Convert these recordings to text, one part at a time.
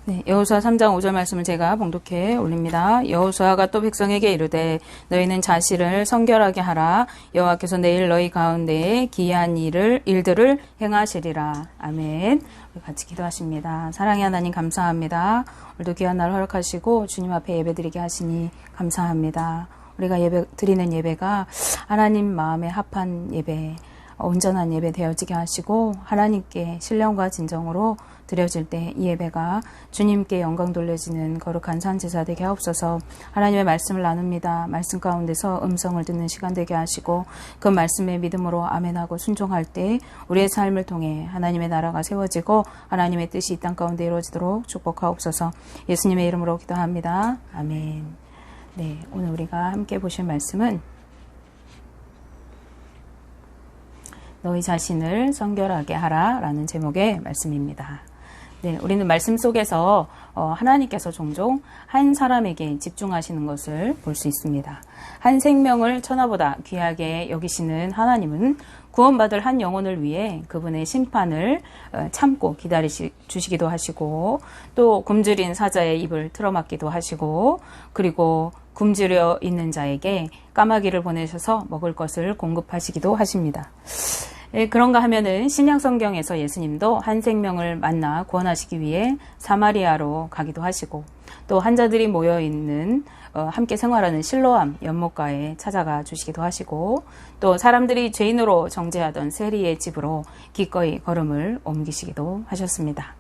네, 여호수아 3장 5절 말씀을 제가 봉독해 올립니다. 여호수아가 또 백성에게 이르되 너희는 자신을 성결하게 하라. 여호와께서 내일 너희 가운데에 기이한 일들을 행하시리라. 아멘. 우리 같이 기도하십니다. 사랑의 하나님 감사합니다. 오늘도 귀한 날 허락하시고 주님 앞에 예배드리게 하시니 감사합니다. 우리가 드리는 예배가 하나님 마음에 합한 예배, 온전한 예배 되어지게 하시고 하나님께 신령과 진정으로 드려질 때 이 예배가 주님께 영광 돌려지는 거룩한 산제사 되게 하옵소서. 하나님의 말씀을 나눕니다. 말씀 가운데서 음성을 듣는 시간 되게 하시고 그 말씀의 믿음으로 아멘하고 순종할 때 우리의 삶을 통해 하나님의 나라가 세워지고 하나님의 뜻이 이 땅 가운데 이루어지도록 축복하옵소서. 예수님의 이름으로 기도합니다. 아멘. 네, 오늘 우리가 함께 보실 말씀은 너희 자신을 성결하게 하라 라는 제목의 말씀입니다. 네, 우리는 말씀 속에서 하나님께서 종종 한 사람에게 집중하시는 것을 볼 수 있습니다. 한 생명을 천하보다 귀하게 여기시는 하나님은 구원받을 한 영혼을 위해 그분의 심판을 참고 주시기도 하시고 또 굶주린 사자의 입을 틀어막기도 하시고 그리고 굶주려 있는 자에게 까마귀를 보내셔서 먹을 것을 공급하시기도 하십니다. 그런가 하면은 신약 성경에서 예수님도 한 생명을 만나 구원하시기 위해 사마리아로 가기도 하시고 또 환자들이 모여 있는 함께 생활하는 실로암 연못가에 찾아가 주시기도 하시고 또 사람들이 죄인으로 정죄하던 세리의 집으로 기꺼이 걸음을 옮기시기도 하셨습니다.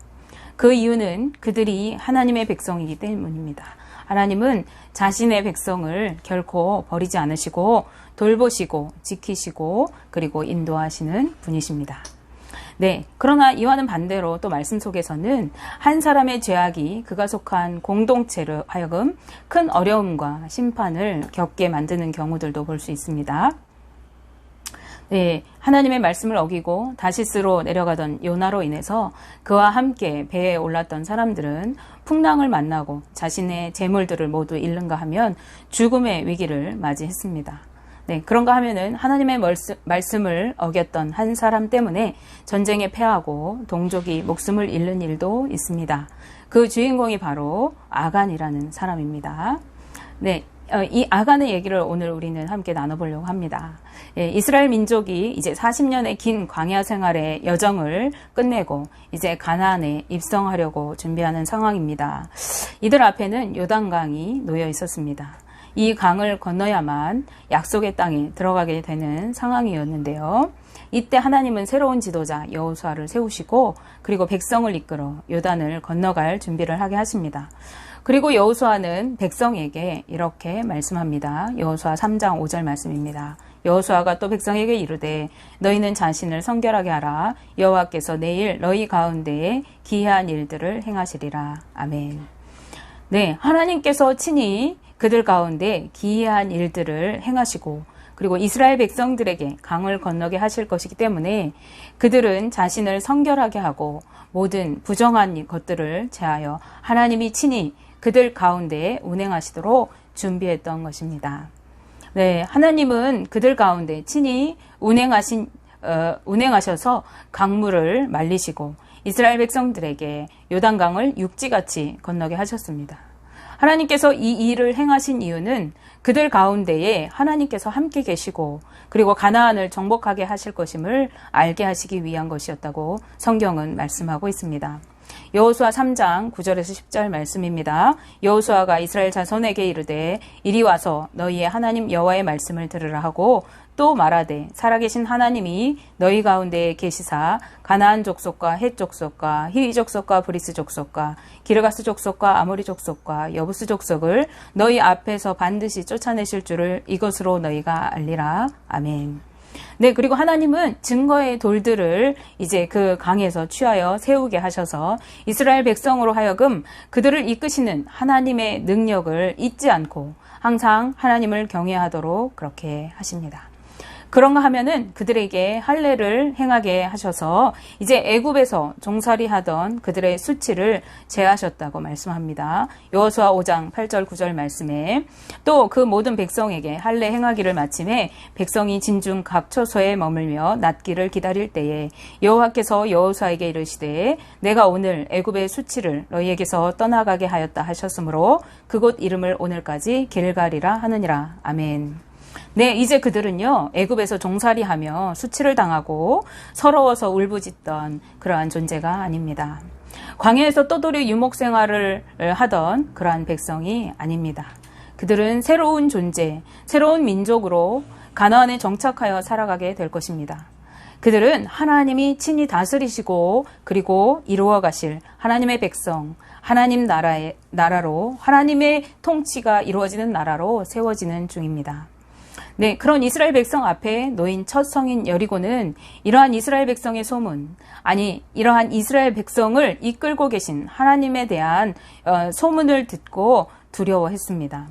그 이유는 그들이 하나님의 백성이기 때문입니다. 하나님은 자신의 백성을 결코 버리지 않으시고 돌보시고 지키시고 그리고 인도하시는 분이십니다. 네, 그러나 이와는 반대로 또 말씀 속에서는 한 사람의 죄악이 그가 속한 공동체를 하여금 큰 어려움과 심판을 겪게 만드는 경우들도 볼 수 있습니다. 네, 하나님의 말씀을 어기고 다시스로 내려가던 요나로 인해서 그와 함께 배에 올랐던 사람들은 풍랑을 만나고 자신의 재물들을 모두 잃는가 하면 죽음의 위기를 맞이했습니다. 네, 그런가 하면은 하나님의 말씀을 어겼던 한 사람 때문에 전쟁에 패하고 동족이 목숨을 잃는 일도 있습니다. 그 주인공이 바로 아간이라는 사람입니다. 네, 이 아간의 얘기를 오늘 우리는 함께 나눠보려고 합니다. 예, 이스라엘 민족이 이제 40년의 긴 광야 생활의 여정을 끝내고 이제 가나안에 입성하려고 준비하는 상황입니다. 이들 앞에는 요단강이 놓여 있었습니다. 이 강을 건너야만 약속의 땅에 들어가게 되는 상황이었는데요. 이때 하나님은 새로운 지도자 여호수아를 세우시고 그리고 백성을 이끌어 요단을 건너갈 준비를 하게 하십니다. 그리고 여호수아는 백성에게 이렇게 말씀합니다. 여호수아 3장 5절 말씀입니다. 여호수아가 또 백성에게 이르되 너희는 자신을 성결하게 하라. 여호와께서 내일 너희 가운데에 기이한 일들을 행하시리라. 아멘. 네, 하나님께서 친히 그들 가운데 기이한 일들을 행하시고 그리고 이스라엘 백성들에게 강을 건너게 하실 것이기 때문에 그들은 자신을 성결하게 하고 모든 부정한 것들을 제하여 하나님이 친히 그들 가운데에 운행하시도록 준비했던 것입니다. 네, 하나님은 그들 가운데 친히 운행하셔서 강물을 말리시고 이스라엘 백성들에게 요단강을 육지같이 건너게 하셨습니다. 하나님께서 이 일을 행하신 이유는 그들 가운데에 하나님께서 함께 계시고 그리고 가나안을 정복하게 하실 것임을 알게 하시기 위한 것이었다고 성경은 말씀하고 있습니다. 여호수아 3장 9절에서 10절 말씀입니다. 여호수아가 이스라엘 자손에게 이르되 이리 와서 너희의 하나님 여호와의 말씀을 들으라 하고 또 말하되 살아계신 하나님이 너희 가운데에 계시사 가나안 족속과 헷 족속과 히위 족속과 브리스 족속과 기르가스 족속과 아모리 족속과 여부스 족속을 너희 앞에서 반드시 쫓아내실 줄을 이것으로 너희가 알리라. 아멘. 네, 그리고 하나님은 증거의 돌들을 이제 그 강에서 취하여 세우게 하셔서 이스라엘 백성으로 하여금 그들을 이끄시는 하나님의 능력을 잊지 않고 항상 하나님을 경외하도록 그렇게 하십니다. 그런가 하면은 그들에게 할례를 행하게 하셔서 이제 애굽에서 종살이 하던 그들의 수치를 제하셨다고 말씀합니다. 여호수아 5장 8절 9절 말씀에 또 그 모든 백성에게 할례 행하기를 마침에 백성이 진중 각 처소에 머물며 낫기를 기다릴 때에 여호와께서 여호수아에게 이르시되 내가 오늘 애굽의 수치를 너희에게서 떠나가게 하였다 하셨으므로 그곳 이름을 오늘까지 길갈이라 하느니라. 아멘. 네, 이제 그들은요, 애굽에서 종살이하며 수치를 당하고 서러워서 울부짖던 그러한 존재가 아닙니다. 광야에서 떠돌이 유목 생활을 하던 그러한 백성이 아닙니다. 그들은 새로운 존재, 새로운 민족으로 가나안에 정착하여 살아가게 될 것입니다. 그들은 하나님이 친히 다스리시고 그리고 이루어 가실 하나님의 백성, 하나님 나라로 하나님의 통치가 이루어지는 나라로 세워지는 중입니다. 네, 그런 이스라엘 백성 앞에 놓인 첫 성인 여리고는 이러한 이스라엘 백성의 소문, 아니 이러한 이스라엘 백성을 이끌고 계신 하나님에 대한 소문을 듣고 두려워했습니다.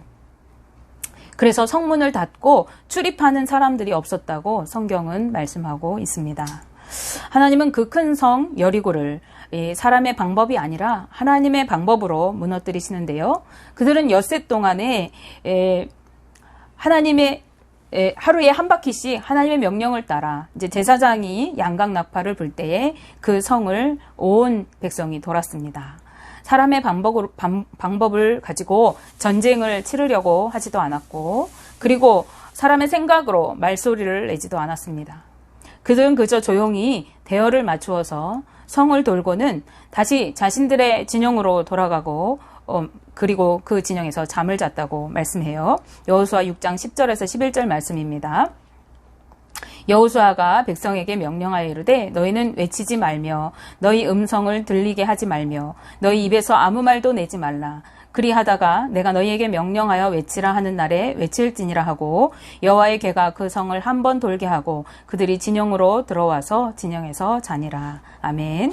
그래서 성문을 닫고 출입하는 사람들이 없었다고 성경은 말씀하고 있습니다. 하나님은 그 큰 성 여리고를 사람의 방법이 아니라 하나님의 방법으로 무너뜨리시는데요. 그들은 엿새 동안에 하나님의 하루에 한 바퀴씩 하나님의 명령을 따라 이제 제사장이 양각 나팔을 불 때에 그 성을 온 백성이 돌았습니다. 사람의 방법을 가지고 전쟁을 치르려고 하지도 않았고 그리고 사람의 생각으로 말소리를 내지도 않았습니다. 그들은 그저 조용히 대열을 맞추어서 성을 돌고는 다시 자신들의 진영으로 돌아가고 그리고 그 진영에서 잠을 잤다고 말씀해요. 여호수아 6장 10절에서 11절 말씀입니다. 여호수아가 백성에게 명령하여 이르되 너희는 외치지 말며 너희 음성을 들리게 하지 말며 너희 입에서 아무 말도 내지 말라. 그리하다가 내가 너희에게 명령하여 외치라 하는 날에 외칠지니라 하고 여호와의 개가 그 성을 한 번 돌게 하고 그들이 진영으로 들어와서 진영에서 자니라. 아멘.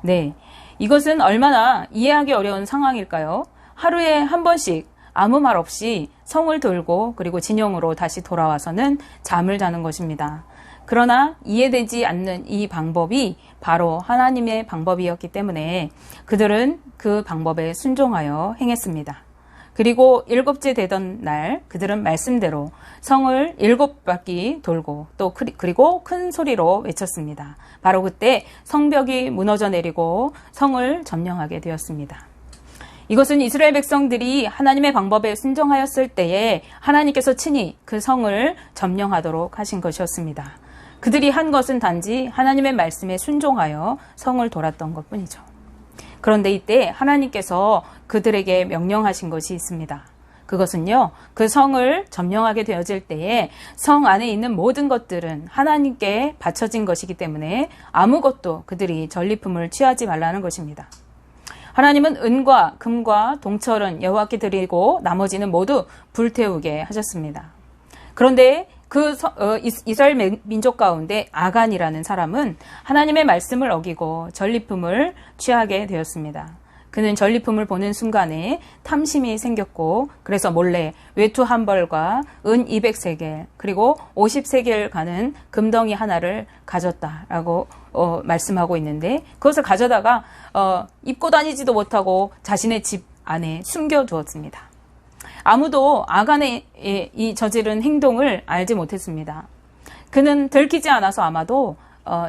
네, 이것은 얼마나 이해하기 어려운 상황일까요? 하루에 한 번씩 아무 말 없이 성을 돌고 그리고 진영으로 다시 돌아와서는 잠을 자는 것입니다. 그러나 이해되지 않는 이 방법이 바로 하나님의 방법이었기 때문에 그들은 그 방법에 순종하여 행했습니다. 그리고 7째 되던 날 그들은 말씀대로 성을 7바퀴 돌고 또 그리고 큰 소리로 외쳤습니다. 바로 그때 성벽이 무너져 내리고 성을 점령하게 되었습니다. 이것은 이스라엘 백성들이 하나님의 방법에 순종하였을 때에 하나님께서 친히 그 성을 점령하도록 하신 것이었습니다. 그들이 한 것은 단지 하나님의 말씀에 순종하여 성을 돌았던 것뿐이죠. 그런데 이때 하나님께서 그들에게 명령하신 것이 있습니다. 그것은요, 그 성을 점령하게 되어질 때에 성 안에 있는 모든 것들은 하나님께 바쳐진 것이기 때문에 아무것도 그들이 전리품을 취하지 말라는 것입니다. 하나님은 은과 금과 동철은 여호와께 드리고 나머지는 모두 불태우게 하셨습니다. 그런데 그 이스라엘 민족 가운데 아간이라는 사람은 하나님의 말씀을 어기고 전리품을 취하게 되었습니다. 그는 전리품을 보는 순간에 탐심이 생겼고 그래서 몰래 외투 한 벌과 은 200세겔 그리고 50세겔 가는 금덩이 하나를 가졌다라고 말씀하고 있는데 그것을 가져다가 입고 다니지도 못하고 자신의 집 안에 숨겨두었습니다. 아무도 아간의 이 저지른 행동을 알지 못했습니다. 그는 들키지 않아서 아마도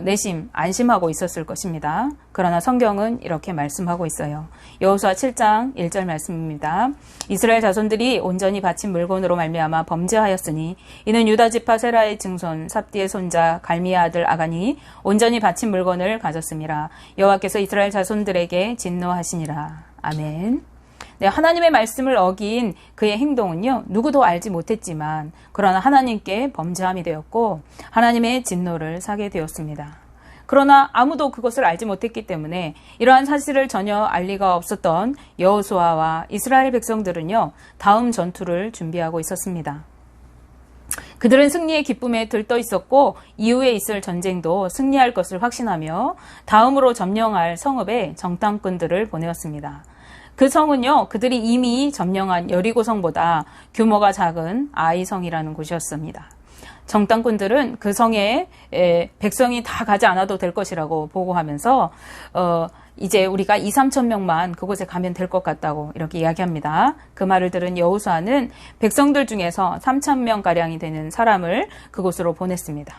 내심 안심하고 있었을 것입니다. 그러나 성경은 이렇게 말씀하고 있어요. 여호수아 7장 1절 말씀입니다. 이스라엘 자손들이 온전히 바친 물건으로 말미암아 범죄하였으니 이는 유다 지파 세라의 증손 삽디의 손자 갈미의 아들 아간이 온전히 바친 물건을 가졌음이라. 여호와께서 이스라엘 자손들에게 진노하시니라. 아멘. 네, 하나님의 말씀을 어긴 그의 행동은요, 누구도 알지 못했지만 그러나 하나님께 범죄함이 되었고 하나님의 진노를 사게 되었습니다. 그러나 아무도 그것을 알지 못했기 때문에 이러한 사실을 전혀 알 리가 없었던 여호수아와 이스라엘 백성들은요, 다음 전투를 준비하고 있었습니다. 그들은 승리의 기쁨에 들떠 있었고 이후에 있을 전쟁도 승리할 것을 확신하며 다음으로 점령할 성읍에 정탐꾼들을 보내었습니다. 그 성은요, 그들이 이미 점령한 여리고성보다 규모가 작은 아이성이라는 곳이었습니다. 정탐꾼들은 그 성에 백성이 다 가지 않아도 될 것이라고 보고하면서 이제 우리가 2-3천 명만 그곳에 가면 될 것 같다고 이렇게 이야기합니다. 그 말을 들은 여호수아는 백성들 중에서 3천 명가량이 되는 사람을 그곳으로 보냈습니다.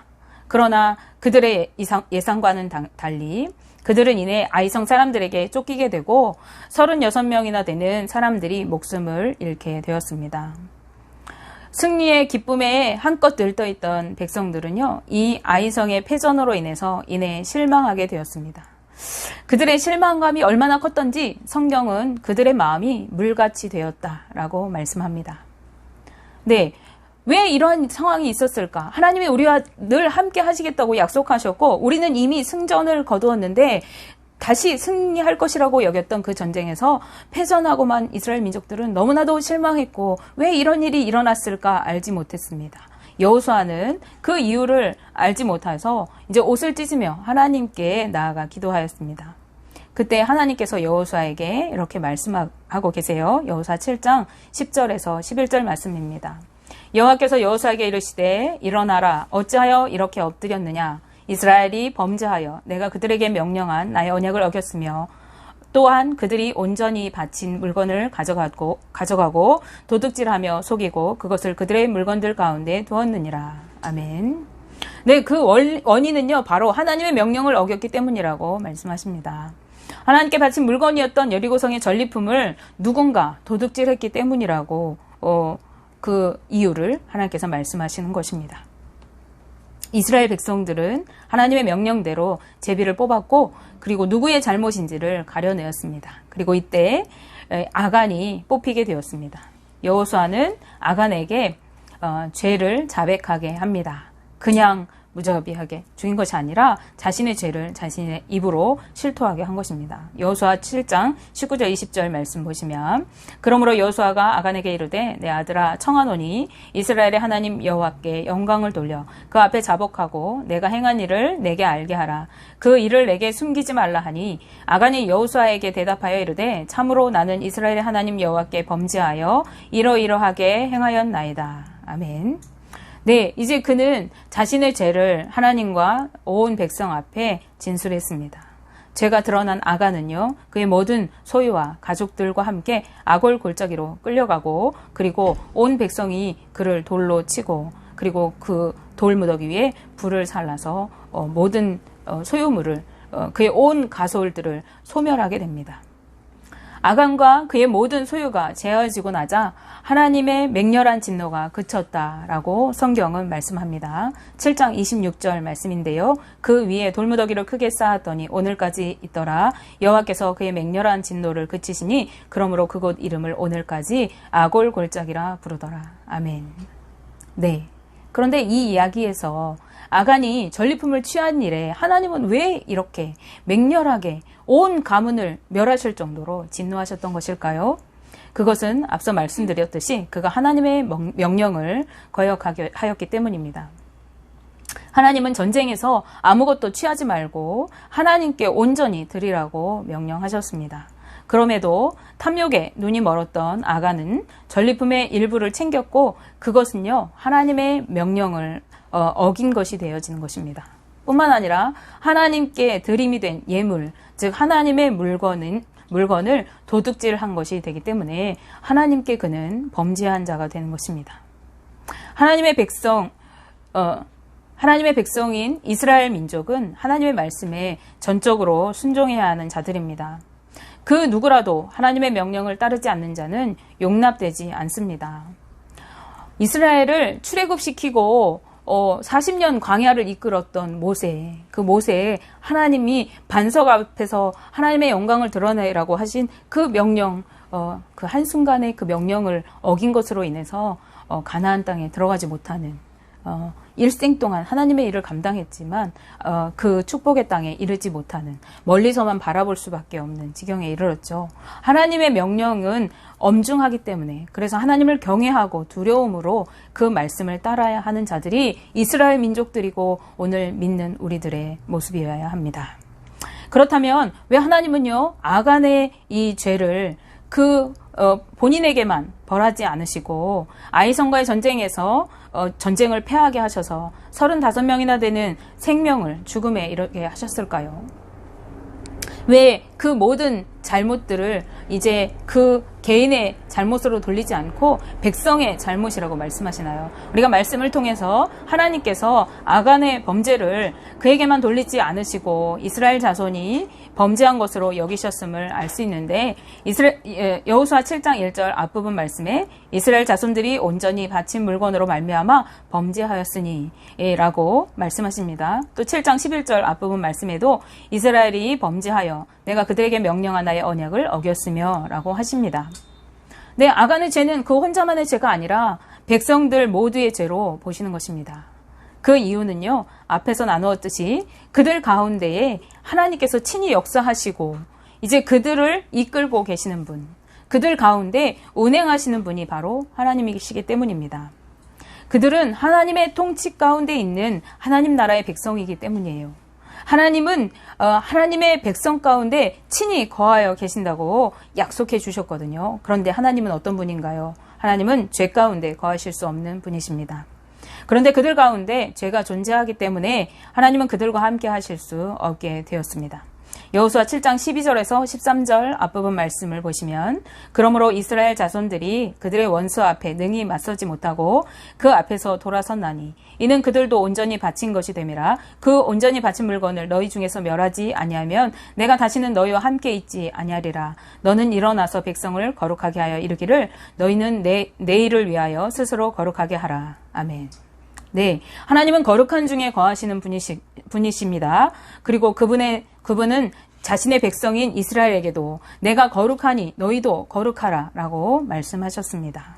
그러나 그들의 예상과는 달리 그들은 이내 아이성 사람들에게 쫓기게 되고 36명이나 되는 사람들이 목숨을 잃게 되었습니다. 승리의 기쁨에 한껏 들떠있던 백성들은요, 이 아이성의 패전으로 인해서 이내 실망하게 되었습니다. 그들의 실망감이 얼마나 컸던지 성경은 그들의 마음이 물같이 되었다라고 말씀합니다. 네, 왜 이런 상황이 있었을까? 하나님이 우리와 늘 함께 하시겠다고 약속하셨고 우리는 이미 승전을 거두었는데 다시 승리할 것이라고 여겼던 그 전쟁에서 패전하고만 이스라엘 민족들은 너무나도 실망했고 왜 이런 일이 일어났을까 알지 못했습니다. 여호수아는 그 이유를 알지 못해서 이제 옷을 찢으며 하나님께 나아가 기도하였습니다. 그때 하나님께서 여호수아에게 이렇게 말씀하고 계세요. 여호수아 7장 10절에서 11절 말씀입니다. 여호와께서 여호수아에게 이르시되 일어나라 어찌하여 이렇게 엎드렸느냐 이스라엘이 범죄하여 내가 그들에게 명령한 나의 언약을 어겼으며 또한 그들이 온전히 바친 물건을 가져가고 도둑질하며 속이고 그것을 그들의 물건들 가운데 두었느니라. 아멘. 네, 그 원인은요 바로 하나님의 명령을 어겼기 때문이라고 말씀하십니다. 하나님께 바친 물건이었던 여리고성의 전리품을 누군가 도둑질했기 때문이라고 그 이유를 하나님께서 말씀하시는 것입니다. 이스라엘 백성들은 하나님의 명령대로 제비를 뽑았고 그리고 누구의 잘못인지를 가려내었습니다. 그리고 이때 아간이 뽑히게 되었습니다. 여호수아는 아간에게 죄를 자백하게 합니다. 그냥 무자비하게 죽인 것이 아니라 자신의 죄를 자신의 입으로 실토하게 한 것입니다. 여호수아 7장 19절 20절 말씀 보시면 그러므로 여호수아가 아간에게 이르되 내 아들아 청하노니 이스라엘의 하나님 여호와께 영광을 돌려 그 앞에 자복하고 내가 행한 일을 내게 알게 하라. 그 일을 내게 숨기지 말라 하니 아간이 여호수아에게 대답하여 이르되 참으로 나는 이스라엘의 하나님 여호와께 범죄하여 이러이러하게 행하였나이다. 아멘. 네, 이제 그는 자신의 죄를 하나님과 온 백성 앞에 진술했습니다. 죄가 드러난 아간은요, 그의 모든 소유와 가족들과 함께 아골 골짜기로 끌려가고, 그리고 온 백성이 그를 돌로 치고, 그리고 그 돌무더기 위에 불을 살라서 모든 소유물을, 그의 온 가솔들을 소멸하게 됩니다. 아간과 그의 모든 소유가 제어지고 나자 하나님의 맹렬한 진노가 그쳤다라고 성경은 말씀합니다. 7장 26절 말씀인데요. 그 위에 돌무더기를 크게 쌓았더니 오늘까지 있더라. 여호와께서 그의 맹렬한 진노를 그치시니 그러므로 그곳 이름을 오늘까지 아골 골짜기라 부르더라. 아멘. 네. 그런데 이 이야기에서 아간이 전리품을 취한 일에 하나님은 왜 이렇게 맹렬하게 온 가문을 멸하실 정도로 진노하셨던 것일까요? 그것은 앞서 말씀드렸듯이 그가 하나님의 명령을 거역하였기 때문입니다. 하나님은 전쟁에서 아무것도 취하지 말고 하나님께 온전히 드리라고 명령하셨습니다. 그럼에도 탐욕에 눈이 멀었던 아간은 전리품의 일부를 챙겼고 그것은요 하나님의 명령을 어긴 것이 되어지는 것입니다. 뿐만 아니라 하나님께 드림이 된 예물, 즉 하나님의 물건을 도둑질한 것이 되기 때문에 하나님께 그는 범죄한 자가 되는 것입니다. 하나님의 백성인 이스라엘 민족은 하나님의 말씀에 전적으로 순종해야 하는 자들입니다. 그 누구라도 하나님의 명령을 따르지 않는 자는 용납되지 않습니다. 이스라엘을 출애굽시키고 40년 광야를 이끌었던 모세, 그 모세에 하나님이 반석 앞에서 하나님의 영광을 드러내라고 하신 그 명령, 그 한순간에 그 명령을 어긴 것으로 인해서 가나안 땅에 들어가지 못하는 일생 동안 하나님의 일을 감당했지만 그 축복의 땅에 이르지 못하는 멀리서만 바라볼 수밖에 없는 지경에 이르렀죠. 하나님의 명령은 엄중하기 때문에 그래서 하나님을 경외하고 두려움으로 그 말씀을 따라야 하는 자들이 이스라엘 민족들이고 오늘 믿는 우리들의 모습이어야 합니다. 그렇다면 왜 하나님은요 아간의 이 죄를 본인에게만 벌하지 않으시고 아이성과의 전쟁에서 전쟁을 패하게 하셔서 35명이나 되는 생명을 죽음에 이르게 하셨을까요? 왜 그 모든 잘못들을 이제 그 개인의 잘못으로 돌리지 않고 백성의 잘못이라고 말씀하시나요? 우리가 말씀을 통해서 하나님께서 아간의 범죄를 그에게만 돌리지 않으시고 이스라엘 자손이 범죄한 것으로 여기셨음을 알 수 있는데 여호수아 7장 1절 앞부분 말씀에 이스라엘 자손들이 온전히 바친 물건으로 말미암아 범죄하였으니 라고 말씀하십니다. 또 7장 11절 앞부분 말씀에도 이스라엘이 범죄하여 내가 그들에게 명령한 나의 언약을 어겼으며 라고 하십니다. 네, 아간의 죄는 그 혼자만의 죄가 아니라 백성들 모두의 죄로 보시는 것입니다. 그 이유는요, 앞에서 나누었듯이 그들 가운데에 하나님께서 친히 역사하시고 이제 그들을 이끌고 계시는 분, 그들 가운데 운행하시는 분이 바로 하나님이시기 때문입니다. 그들은 하나님의 통치 가운데 있는 하나님 나라의 백성이기 때문이에요. 하나님은 하나님의 백성 가운데 친히 거하여 계신다고 약속해 주셨거든요. 그런데 하나님은 어떤 분인가요? 하나님은 죄 가운데 거하실 수 없는 분이십니다. 그런데 그들 가운데 죄가 존재하기 때문에 하나님은 그들과 함께 하실 수 없게 되었습니다. 여호수아 7장 12절에서 13절 앞부분 말씀을 보시면 그러므로 이스라엘 자손들이 그들의 원수 앞에 능히 맞서지 못하고 그 앞에서 돌아섰나니 이는 그들도 온전히 바친 것이 됨이라. 그 온전히 바친 물건을 너희 중에서 멸하지 아니하면 내가 다시는 너희와 함께 있지 아니하리라. 너는 일어나서 백성을 거룩하게 하여 이르기를 너희는 내일을 위하여 스스로 거룩하게 하라. 아멘. 네, 하나님은 거룩한 중에 거하시는 분이십니다. 그리고 그분은 자신의 백성인 이스라엘에게도 내가 거룩하니 너희도 거룩하라 라고 말씀하셨습니다.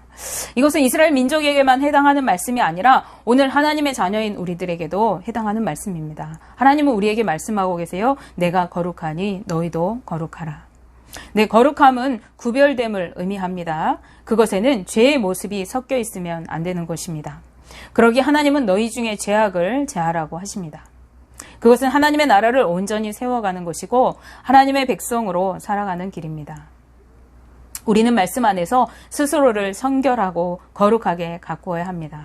이것은 이스라엘 민족에게만 해당하는 말씀이 아니라 오늘 하나님의 자녀인 우리들에게도 해당하는 말씀입니다. 하나님은 우리에게 말씀하고 계세요. 내가 거룩하니 너희도 거룩하라. 네, 거룩함은 구별됨을 의미합니다. 그것에는 죄의 모습이 섞여 있으면 안 되는 것입니다. 그러기 하나님은 너희 중에 죄악을 제하라고 하십니다. 그것은 하나님의 나라를 온전히 세워가는 것이고 하나님의 백성으로 살아가는 길입니다. 우리는 말씀 안에서 스스로를 성결하고 거룩하게 가꾸어야 합니다.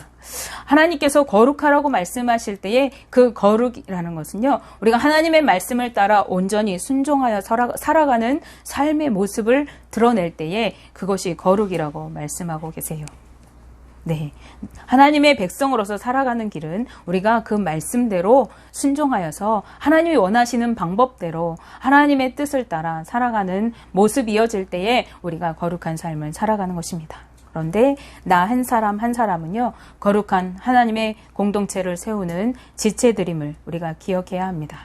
하나님께서 거룩하라고 말씀하실 때에 그 거룩이라는 것은요, 우리가 하나님의 말씀을 따라 온전히 순종하여 살아가는 삶의 모습을 드러낼 때에 그것이 거룩이라고 말씀하고 계세요. 네, 하나님의 백성으로서 살아가는 길은 우리가 그 말씀대로 순종하여서 하나님이 원하시는 방법대로 하나님의 뜻을 따라 살아가는 모습이 이어질 때에 우리가 거룩한 삶을 살아가는 것입니다. 그런데 나 한 사람 한 사람은요, 거룩한 하나님의 공동체를 세우는 지체들임을 우리가 기억해야 합니다.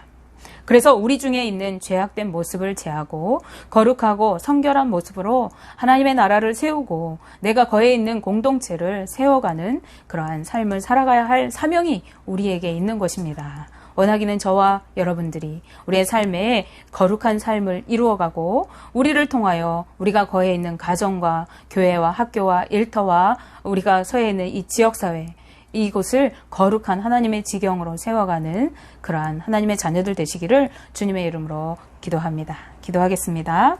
그래서 우리 중에 있는 죄악된 모습을 제하고 거룩하고 성결한 모습으로 하나님의 나라를 세우고 내가 거해 있는 공동체를 세워가는 그러한 삶을 살아가야 할 사명이 우리에게 있는 것입니다. 원하기는 저와 여러분들이 우리의 삶에 거룩한 삶을 이루어가고 우리를 통하여 우리가 거해 있는 가정과 교회와 학교와 일터와 우리가 서해 있는 이 지역사회, 이곳을 거룩한 하나님의 지경으로 세워가는 그러한 하나님의 자녀들 되시기를 주님의 이름으로 기도합니다. 기도하겠습니다.